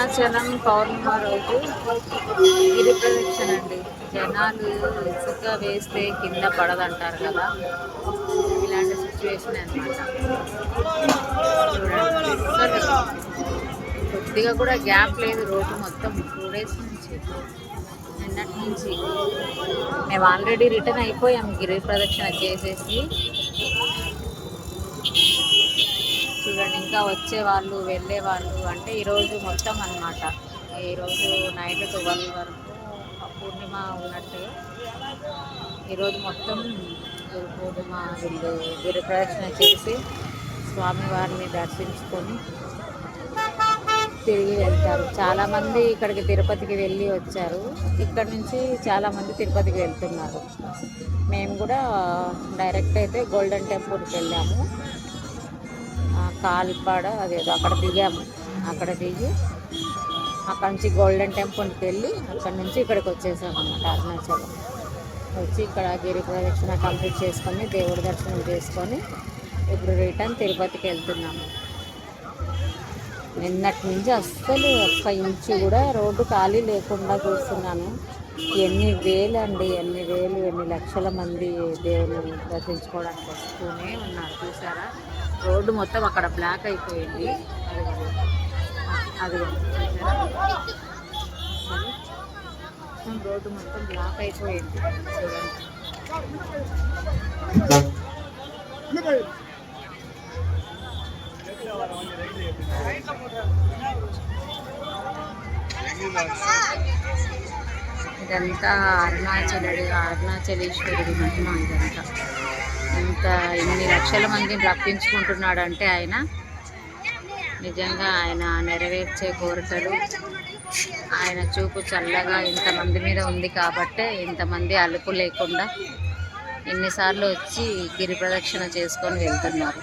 అరుణాచలం పౌర్ణిమ రోజు గిరి ప్రదక్షిణ అండి. జనాలు ఇసుక వేస్తే కింద పడదంటారు కదా, ఇలాంటి సిచ్యువేషన్ అనమాట. చూడండి, కొద్దిగా కూడా గ్యాప్ లేదు. రోడ్డు మొత్తం 2 days నుంచి, నిన్నటి నుంచి మేము ఆల్రెడీ రిటర్న్ అయిపోయాం గిరి ప్రదక్షిణ చేసేసి. చూడండి, ఇంకా వచ్చే వాళ్ళు వెళ్ళే వాళ్ళు అంటే ఈరోజు మొత్తం అన్నమాట. ఈరోజు నైట్ 12 వరకు పూర్ణిమ ఉన్నట్టే. ఈరోజు మొత్తం గురు పూర్ణిమ వీళ్ళు గిరి ప్రదక్షిణ చేసి స్వామివారిని దర్శించుకొని తిరిగి వెళ్తారు. చాలామంది ఇక్కడికి తిరుపతికి వెళ్ళి వచ్చారు. ఇక్కడ నుంచి చాలామంది తిరుపతికి వెళ్తున్నారు. మేము కూడా డైరెక్ట్ అయితే గోల్డెన్ టెంపుల్కి వెళ్ళాము. కాల్పాడ అదేదో అక్కడ దిగాము. అక్కడ దిగి అక్కడ నుంచి గోల్డెన్ టెంపుల్కి వెళ్ళి అక్కడ నుంచి ఇక్కడికి వచ్చేసాము అన్నమాట. అరుణాచలం వచ్చి ఇక్కడ గిరి ప్రదక్షిణ కంప్లీట్ చేసుకొని దేవుడి దర్శనం చేసుకొని ఇప్పుడు రిటర్న్ తిరుపతికి వెళ్తున్నాము. నిన్నటి నుంచి అస్సలు ఒక్క ఇంచు కూడా రోడ్డు ఖాళీ లేకుండా చూస్తున్నాను. ఎన్ని లక్షల మంది దేవుని దర్శించుకోవడానికి వస్తూనే ఉన్నారు. చూసారా, రోడ్డు మొత్తం అక్కడ బ్లాక్ అయిపోయింది. అది రోడ్డు మొత్తం బ్లాక్ అయిపోయింది. చూడండి, ఇదంతా అరుణాచలేశ్వరుడి మహిమ. ఇదంతా ఇన్ని లక్షల మందిని రప్పించుకుంటున్నాడంటే ఆయన నిజంగా ఆయన నెరవేర్చే కోరికలు, ఆయన చూపు చల్లగా ఇంతమంది మీద ఉంది కాబట్టే ఇంతమంది అలుపు లేకుండా ఎన్నిసార్లు వచ్చి గిరి ప్రదక్షిణ చేసుకొని వెళ్తున్నారు.